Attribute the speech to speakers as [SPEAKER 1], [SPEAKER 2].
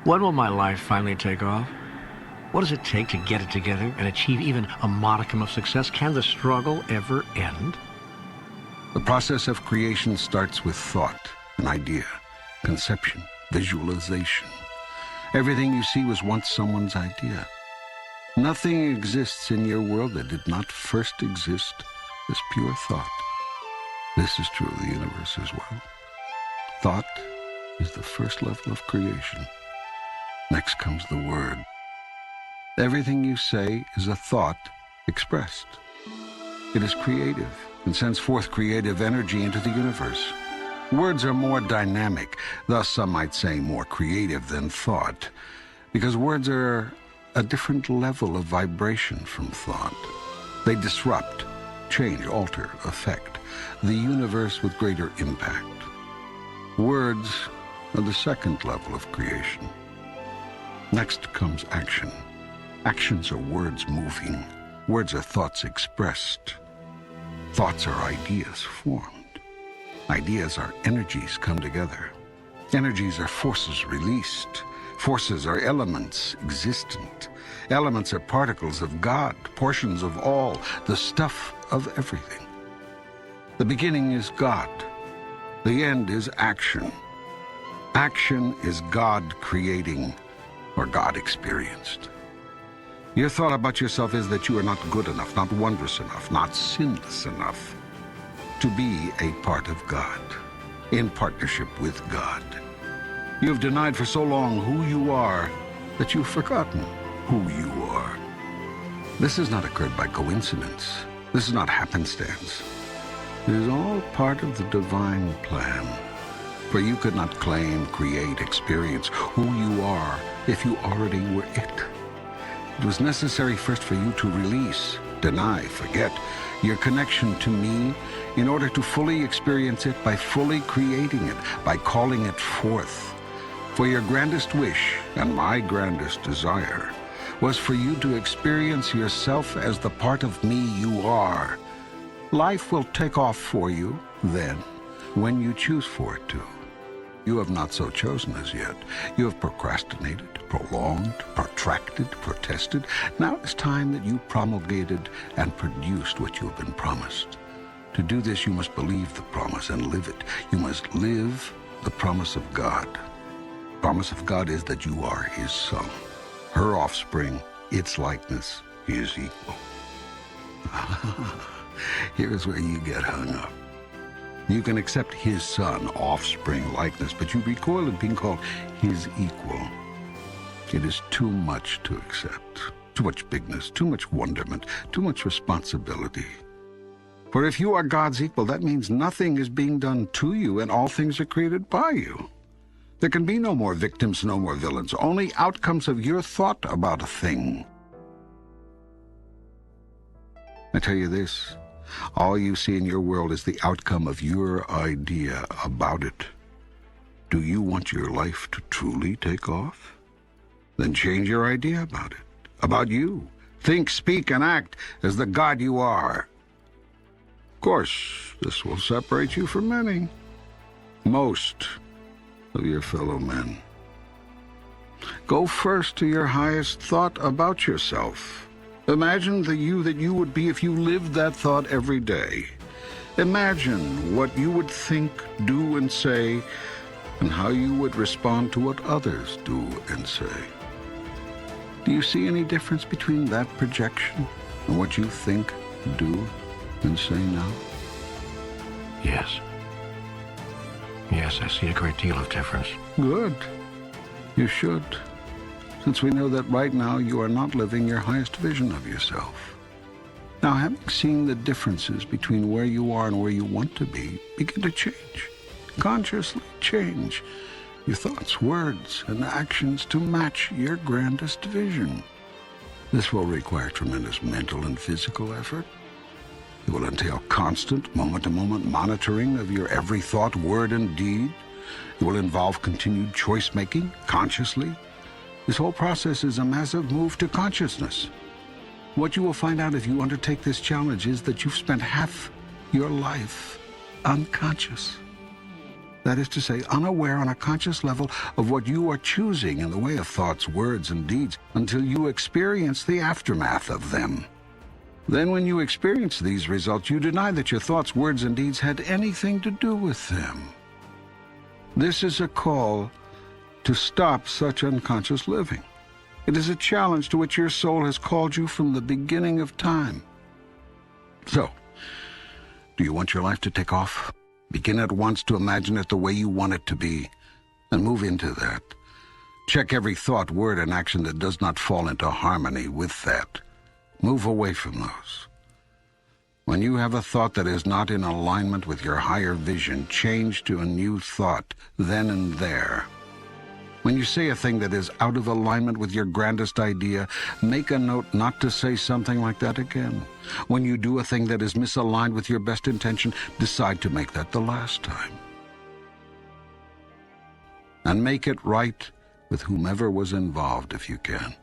[SPEAKER 1] When will my life finally take off? What does it take to get it together and achieve even a modicum of success? Can the struggle ever end?
[SPEAKER 2] The process of creation starts with thought, an idea, conception, visualization. Everything you see was once someone's idea. Nothing exists in your world that did not first exist as pure thought. This is true of the universe as well. Thought is the first level of creation. Next comes the word. Everything you say is a thought expressed. It is creative and sends forth creative energy into the universe. Words are more dynamic, thus some might say more creative than thought, because words are a different level of vibration from thought. They disrupt, change, alter, affect the universe with greater impact. Words are the second level of creation. Next comes action. Actions are words moving. Words are thoughts expressed. Thoughts are ideas formed. Ideas are energies come together. Energies are forces released. Forces are elements existent. Elements are particles of God, portions of all, the stuff of everything. The beginning is God. The end is action. Action is God creating or God experienced. Your thought about yourself is that you are not good enough, not wondrous enough, not sinless enough to be a part of God, in partnership with God. You have denied for so long who you are that you've forgotten who you are. This has not occurred by coincidence. This is not happenstance. It is all part of the divine plan. For you could not claim, create, experience who you are if you already were it. It was necessary first for you to release, deny, forget your connection to me in order to fully experience it by fully creating it, by calling it forth. For your grandest wish, and my grandest desire, was for you to experience yourself as the part of me you are. Life will take off for you then, when you choose for it to. You have not so chosen as yet. You have procrastinated, prolonged, protracted, protested. Now it's time that you promulgated and produced what you have been promised. To do this, you must believe the promise and live it. You must live the promise of God. The promise of God is that you are his son, her offspring, its likeness, his equal. Here's where you get hung up. You can accept his son, offspring, likeness, but you recoil at being called his equal. It is too much to accept. Too much bigness, too much wonderment, too much responsibility. For if you are God's equal, that means nothing is being done to you and all things are created by you. There can be no more victims, no more villains, only outcomes of your thought about a thing. I tell you this. All you see in your world is the outcome of your idea about it. Do you want your life to truly take off? Then change your idea about it, about you. Think, speak, and act as the God you are. Of course, this will separate you from many, most of your fellow men. Go first to your highest thought about yourself. Imagine the you that you would be if you lived that thought every day. Imagine what you would think, do, and say, and how you would respond to what others do and say. Do you see any difference between that projection and what you think, do, and say now?
[SPEAKER 1] Yes. Yes, I see a great deal of difference.
[SPEAKER 2] Good. You should. Since we know that right now you are not living your highest vision of yourself. Now, having seen the differences between where you are and where you want to be, begin to change. Consciously change your thoughts, words, and actions to match your grandest vision. This will require tremendous mental and physical effort. It will entail constant, moment-to-moment monitoring of your every thought, word, and deed. It will involve continued choice-making, consciously. This whole process is a massive move to consciousness. What you will find out if you undertake this challenge is that you've spent half your life unconscious. That is to say, unaware on a conscious level of what you are choosing in the way of thoughts, words, and deeds until you experience the aftermath of them. Then when you experience these results, you deny that your thoughts, words, and deeds had anything to do with them. This is a call to stop such unconscious living. It is a challenge to which your soul has called you from the beginning of time. So, do you want your life to take off? Begin at once to imagine it the way you want it to be, and move into that. Check every thought, word, and action that does not fall into harmony with that. Move away from those. When you have a thought that is not in alignment with your higher vision, change to a new thought, then and there. When you say a thing that is out of alignment with your grandest idea, make a note not to say something like that again. When you do a thing that is misaligned with your best intention, decide to make that the last time. And make it right with whomever was involved if you can.